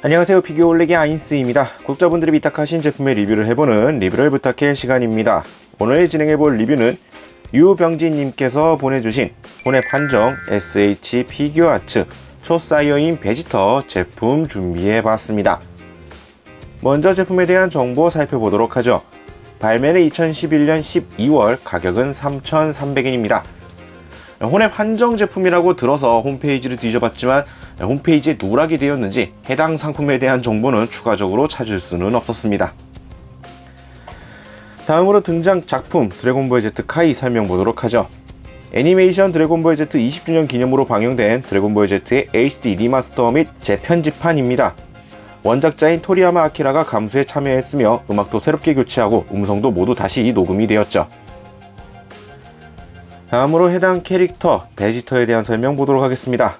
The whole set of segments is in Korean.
안녕하세요, 피규어 올레기 아인스입니다. 구독자분들이 비탁하신 제품의 리뷰를 해보는 리뷰를 부탁해 시간입니다. 오늘 진행해볼 리뷰는 유병진님께서 보내주신 혼의 판정 SH 피규어아츠 초사이어인 베지터 제품 준비해봤습니다. 먼저 제품에 대한 정보 살펴보도록 하죠. 발매는 2011년 12월, 가격은 3,300엔입니다. 혼의 판정 제품이라고 들어서 홈페이지를 뒤져봤지만 홈페이지에 누락이 되었는지 해당 상품에 대한 정보는 추가적으로 찾을 수는 없었습니다. 다음으로 등장 작품 드래곤볼 Z 카이 설명보도록 하죠. 애니메이션 드래곤볼 Z 20주년 기념으로 방영된 드래곤볼 Z의 HD 리마스터 및 재편집판입니다. 원작자인 토리야마 아키라가 감수에 참여했으며 음악도 새롭게 교체하고 음성도 모두 다시 녹음이 되었죠. 다음으로 해당 캐릭터 베지터에 대한 설명 보도록 하겠습니다.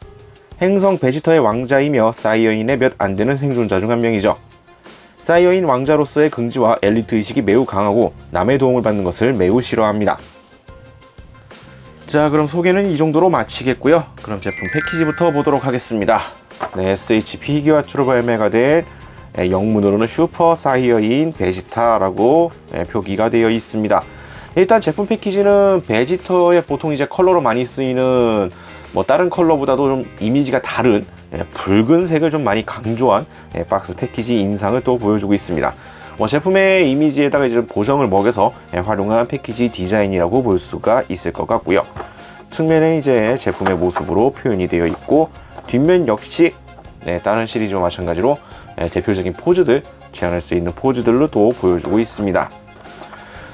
행성 베지터의 왕자이며 사이어인의 몇 안되는 생존자 중 한 명이죠. 사이어인 왕자로서의 긍지와 엘리트 의식이 매우 강하고 남의 도움을 받는 것을 매우 싫어합니다. 자, 그럼 소개는 이 정도로 마치겠고요. 그럼 제품 패키지부터 보도록 하겠습니다. 네, SH 피규어아츠로 발매가 된 영문으로는 슈퍼 사이어인 베지타라고 표기가 되어 있습니다. 일단 제품 패키지는 베지터의 보통 이제 컬러로 많이 쓰이는 다른 컬러보다도 좀 이미지가 다른 붉은색을 좀 많이 강조한 박스 패키지 인상을 또 보여주고 있습니다. 제품의 이미지에다가 이제 보정을 먹여서 활용한 패키지 디자인이라고 볼 수가 있을 것 같고요. 측면에 이제 제품의 모습으로 표현이 되어 있고, 뒷면 역시 다른 시리즈와 마찬가지로 대표적인 포즈들, 취할 수 있는 포즈들로 또 보여주고 있습니다.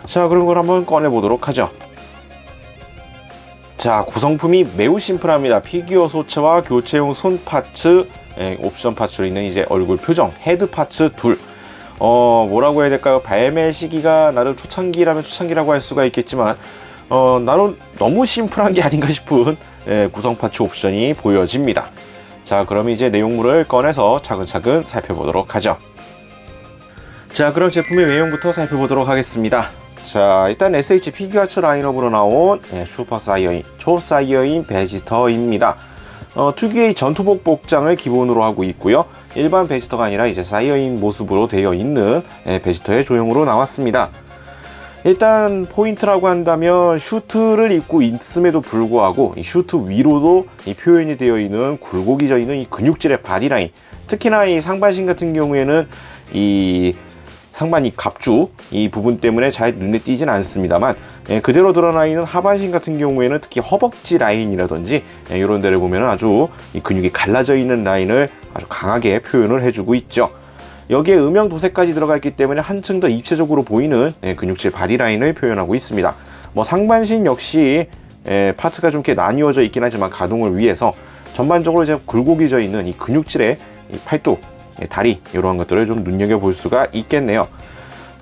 자, 그런 걸 한번 꺼내 보도록 하죠. 자, 구성품이 매우 심플합니다. 피규어 소체와 교체용 손 파츠, 옵션 파츠로 있는 이제 얼굴 표정, 헤드 파츠 둘. 뭐라고 해야 될까요? 발매 시기가 나름 초창기라면 초창기라고 할 수가 있겠지만 나름 너무 심플한 게 아닌가 싶은 구성 파츠 옵션이 보여집니다. 자, 그럼 이제 내용물을 꺼내서 차근차근 살펴보도록 하죠. 자, 그럼 제품의 외형부터 살펴보도록 하겠습니다. 자, 일단 SH 피규어아츠 라인업으로 나온 슈퍼 사이어인, 초사이어인 베지터입니다. 특유의 전투복 복장을 기본으로 하고 있고요. 일반 베지터가 아니라 이제 사이어인 모습으로 되어 있는 베지터의 조형으로 나왔습니다. 일단 포인트라고 한다면 슈트를 입고 있음에도 불구하고 이 슈트 위로도 이 표현이 되어 있는 굴곡이 있는 이 근육질의 바디라인, 특히나 이 상반신 같은 경우에는 이 상반 이 갑주 이 부분 때문에 잘 눈에 띄진 않습니다만 그대로 드러나 있는 하반신 같은 경우에는 특히 허벅지 라인이라든지 이런 데를 보면 아주 이 근육이 갈라져 있는 라인을 아주 강하게 표현을 해주고 있죠. 여기에 음영 도색까지 들어가 있기 때문에 한층 더 입체적으로 보이는 근육질 바디 라인을 표현하고 있습니다. 상반신 역시 파츠가 좀 이렇게 나뉘어져 있긴 하지만 가동을 위해서 전반적으로 이제 굴곡이져 있는 이 근육질의 이 팔뚝, 다리 이런 것들을 좀 눈여겨볼 수가 있겠네요.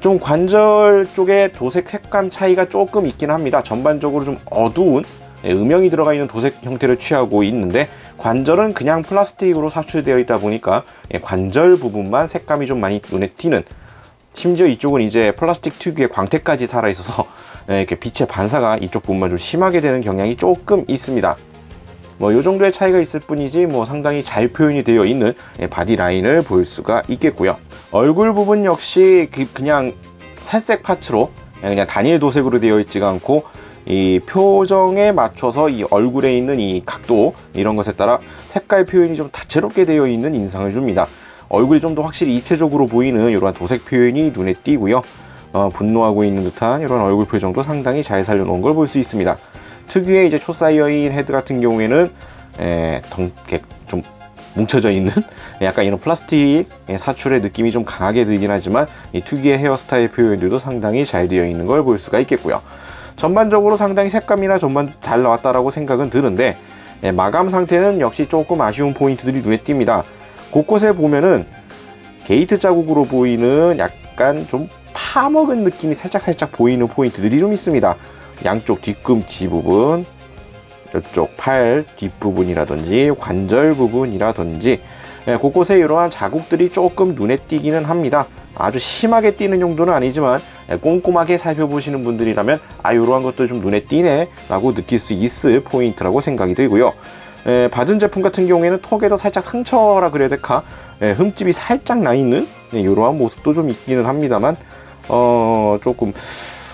좀 관절 쪽에 도색 색감 차이가 조금 있긴 합니다. 전반적으로 좀 어두운 음영이 들어가 있는 도색 형태를 취하고 있는데, 관절은 그냥 플라스틱으로 사출되어 있다 보니까 관절 부분만 색감이 좀 많이 눈에 띄는, 심지어 이쪽은 이제 플라스틱 특유의 광택까지 살아있어서 이렇게 빛의 반사가 이쪽 부분만 좀 심하게 되는 경향이 조금 있습니다. 요 정도의 차이가 있을 뿐이지 상당히 잘 표현이 되어 있는 바디 라인을 볼 수가 있겠고요. 얼굴 부분 역시 그냥 살색 파츠로 그냥 단일 도색으로 되어 있지가 않고, 이 표정에 맞춰서 이 얼굴에 있는 이 각도 이런 것에 따라 색깔 표현이 좀 다채롭게 되어 있는 인상을 줍니다. 얼굴이 좀 더 확실히 입체적으로 보이는 이러한 도색 표현이 눈에 띄고요. 분노하고 있는 듯한 이런 얼굴 표정도 상당히 잘 살려놓은 걸 볼 수 있습니다. 특유의 이제 초사이어인 헤드 같은 경우에는 좀 뭉쳐져 있는 약간 이런 플라스틱 사출의 느낌이 좀 강하게 들긴 하지만 이 특유의 헤어스타일 표현들도 상당히 잘 되어 있는 걸 볼 수가 있겠고요. 전반적으로 상당히 색감이나 전반 잘 나왔다라고 생각은 드는데, 마감 상태는 역시 조금 아쉬운 포인트들이 눈에 띕니다. 곳곳에 보면은 게이트 자국으로 보이는 약간 좀 파먹은 느낌이 살짝 보이는 포인트들이 좀 있습니다. 양쪽 뒤꿈치 부분, 이쪽 팔 뒷부분이라든지 관절 부분이라든지 곳곳에 이러한 자국들이 조금 눈에 띄기는 합니다. 아주 심하게 띄는 정도는 아니지만 꼼꼼하게 살펴보시는 분들이라면 이러한 것도 좀 눈에 띄네 라고 느낄 수 있을 포인트라고 생각이 들고요. 받은 제품 같은 경우에는 턱에도 살짝 상처라 그래야 될까, 흠집이 살짝 나 있는 이러한 모습도 좀 있기는 합니다만, 조금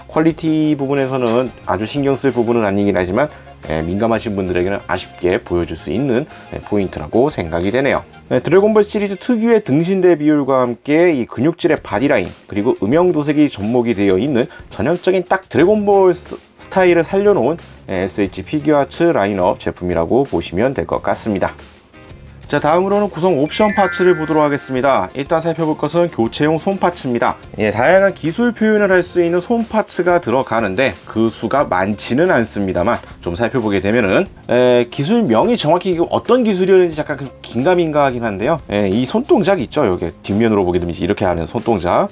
퀄리티 부분에서는 아주 신경 쓸 부분은 아니긴 하지만 민감하신 분들에게는 아쉽게 보여줄 수 있는 포인트라고 생각이 되네요. 드래곤볼 시리즈 특유의 등신대 비율과 함께 이 근육질의 바디라인, 그리고 음영 도색이 접목이 되어 있는 전형적인 딱 드래곤볼 스타일을 살려놓은 SH 피규어아츠 라인업 제품이라고 보시면 될 것 같습니다. 자, 다음으로는 구성 옵션 파츠를 보도록 하겠습니다. 일단 살펴볼 것은 교체용 손 파츠입니다. 다양한 기술 표현을 할 수 있는 손 파츠가 들어가는데 그 수가 많지는 않습니다만, 좀 살펴보게 되면은 기술명이 정확히 어떤 기술이었는지 잠깐 긴가민가하긴 한데요. 이 손동작 있죠, 여기 뒷면으로 보게 되면 이렇게 하는 손동작,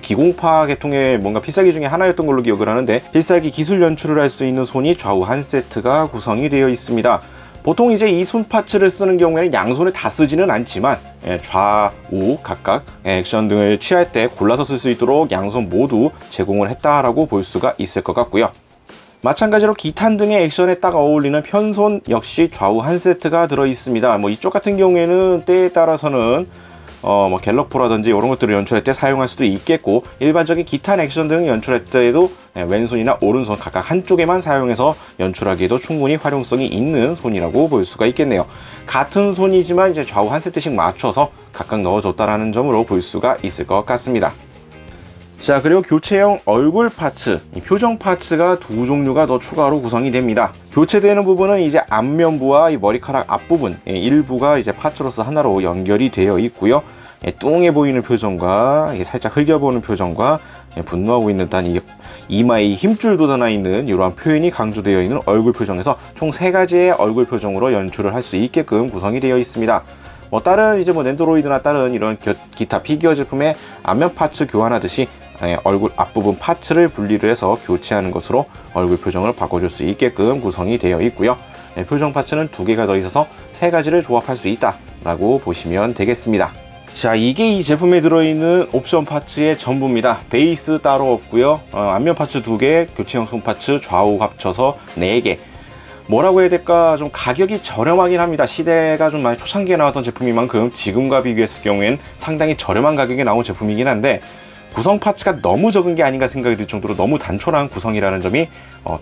기공파 계통의 뭔가 필살기 중에 하나였던 걸로 기억을 하는데, 필살기 기술 연출을 할 수 있는 손이 좌우 한 세트가 구성이 되어 있습니다. 보통 이제 이 손 파츠를 쓰는 경우에는 양손에 다 쓰지는 않지만 좌우 각각 액션 등을 취할 때 골라서 쓸 수 있도록 양손 모두 제공을 했다라고 볼 수가 있을 것 같고요. 마찬가지로 기탄 등의 액션에 딱 어울리는 편손 역시 좌우 한 세트가 들어 있습니다. 이쪽 같은 경우에는 때에 따라서는 갤럭포라든지 이런 것들을 연출할 때 사용할 수도 있겠고, 일반적인 기탄 액션 등을 연출할 때에도 왼손이나 오른손 각각 한쪽에만 사용해서 연출하기에도 충분히 활용성이 있는 손이라고 볼 수가 있겠네요. 같은 손이지만 이제 좌우 한 세트씩 맞춰서 각각 넣어줬다라는 점으로 볼 수가 있을 것 같습니다. 자, 그리고 교체형 얼굴 파츠, 표정 파츠가 두 종류가 더 추가로 구성이 됩니다. 교체되는 부분은 이제 앞면부와 이 머리카락 앞부분 일부가 이제 파츠로서 하나로 연결이 되어 있고요. 뚱해 보이는 표정과 살짝 흘겨 보이는 표정과 분노하고 있는 듯한 이마에 힘줄 돋아나 있는 이러한 표현이 강조되어 있는 얼굴 표정에서 총 3가지의 얼굴 표정으로 연출을 할 수 있게끔 구성이 되어 있습니다. 다른 이제 낸드로이드나 다른 이런 기타 피규어 제품의 앞면 파츠 교환하듯이 얼굴 앞부분 파츠를 분리를 해서 교체하는 것으로 얼굴 표정을 바꿔줄 수 있게끔 구성이 되어 있고요. 표정 파츠는 2개가 더 있어서 3가지를 조합할 수 있다 라고 보시면 되겠습니다. 자, 이게 이 제품에 들어있는 옵션 파츠의 전부입니다. 베이스 따로 없고요. 앞면 파츠 2개, 교체형 손 파츠 좌우 합쳐서 4개. 뭐라고 해야 될까, 좀 가격이 저렴하긴 합니다. 시대가 좀 많이 초창기에 나왔던 제품인 만큼 지금과 비교했을 경우엔 상당히 저렴한 가격에 나온 제품이긴 한데, 구성 파츠가 너무 적은 게 아닌가 생각이 들 정도로 너무 단촐한 구성이라는 점이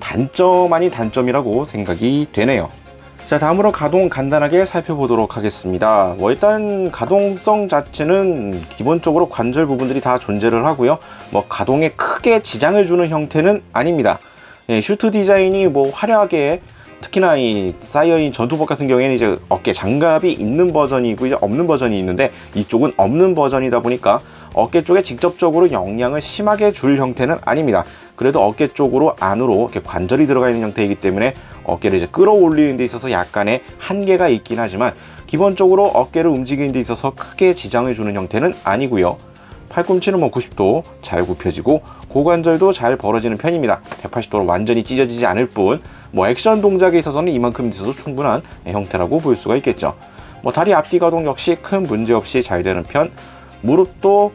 단점 아닌 단점이라고 생각이 되네요. 자, 다음으로 가동 간단하게 살펴보도록 하겠습니다. 일단 가동성 자체는 기본적으로 관절 부분들이 다 존재를 하고요. 가동에 크게 지장을 주는 형태는 아닙니다. 슈트 디자인이 화려하게, 특히나 이 사이어인 전투복 같은 경우에는 이제 어깨 장갑이 있는 버전이고 이제 없는 버전이 있는데, 이쪽은 없는 버전이다 보니까 어깨 쪽에 직접적으로 영향을 심하게 줄 형태는 아닙니다. 그래도 어깨 쪽으로 안으로 이렇게 관절이 들어가 있는 형태이기 때문에 어깨를 이제 끌어올리는 데 있어서 약간의 한계가 있긴 하지만, 기본적으로 어깨를 움직이는 데 있어서 크게 지장을 주는 형태는 아니고요. 팔꿈치는 90도 잘 굽혀지고 고관절도 잘 벌어지는 편입니다. 180도로 완전히 찢어지지 않을 뿐, 액션 동작에 있어서는 이만큼 있어도 충분한 형태라고 볼 수가 있겠죠. 다리 앞뒤 가동 역시 큰 문제 없이 잘 되는 편, 무릎도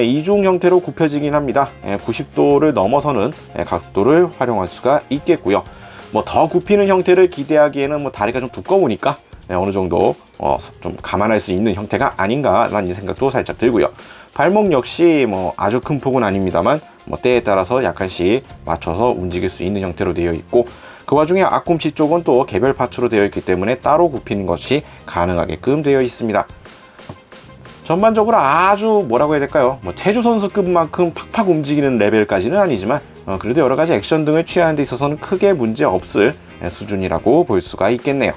이중 형태로 굽혀지긴 합니다. 90도를 넘어서는 각도를 활용할 수가 있겠고요. 더 굽히는 형태를 기대하기에는 다리가 좀 두꺼우니까 어느 정도 좀 감안할 수 있는 형태가 아닌가라는 생각도 살짝 들고요. 발목 역시 아주 큰 폭은 아닙니다만 때에 따라서 약간씩 맞춰서 움직일 수 있는 형태로 되어 있고, 그 와중에 앞꿈치 쪽은 또 개별 파츠로 되어 있기 때문에 따로 굽히는 것이 가능하게끔 되어 있습니다. 전반적으로 아주 뭐라고 해야 될까요, 체조 선수급만큼 팍팍 움직이는 레벨까지는 아니지만 그래도 여러가지 액션 등을 취하는 데 있어서는 크게 문제 없을 수준이라고 볼 수가 있겠네요.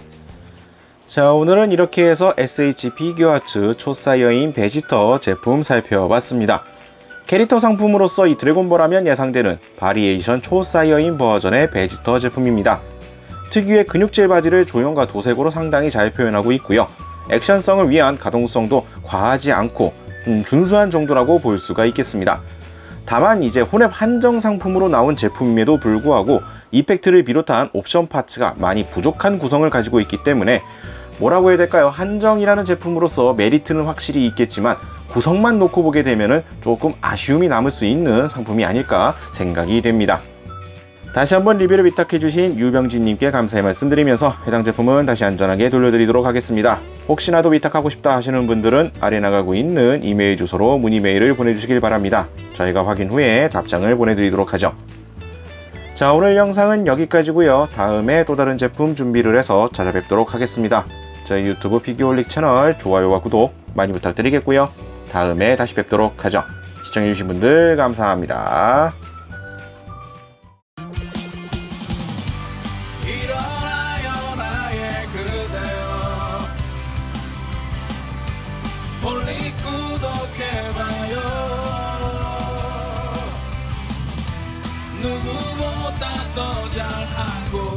자, 오늘은 이렇게 해서 SH 피규어아츠 초사이어인 베지터 제품 살펴봤습니다. 캐릭터 상품으로서 이 드래곤볼 하면 예상되는 바리에이션 초사이어인 버전의 베지터 제품입니다. 특유의 근육질 바디를 조형과 도색으로 상당히 잘 표현하고 있고요. 액션성을 위한 가동성도 과하지 않고 준수한 정도라고 볼 수가 있겠습니다. 다만 이제 혼합 한정 상품으로 나온 제품임에도 불구하고 이펙트를 비롯한 옵션 파츠가 많이 부족한 구성을 가지고 있기 때문에 뭐라고 해야 될까요, 한정이라는 제품으로서 메리트는 확실히 있겠지만 구성만 놓고 보게 되면은 조금 아쉬움이 남을 수 있는 상품이 아닐까 생각이 됩니다. 다시 한번 리뷰를 위탁해주신 유병진님께 감사의 말씀드리면서 해당 제품은 다시 안전하게 돌려드리도록 하겠습니다. 혹시나도 위탁하고 싶다 하시는 분들은 아래 나가고 있는 이메일 주소로 문의 메일을 보내주시길 바랍니다. 저희가 확인 후에 답장을 보내드리도록 하죠. 자, 오늘 영상은 여기까지고요. 다음에 또 다른 제품 준비를 해서 찾아뵙도록 하겠습니다. 저희 유튜브 피규어홀릭 채널 좋아요와 구독 많이 부탁드리겠고요. 다음에 다시 뵙도록 하죠. 시청해주신 분들 감사합니다. 일어나요 나의 그대여, 홀릭 구독해봐요. 누구보다 더 잘하고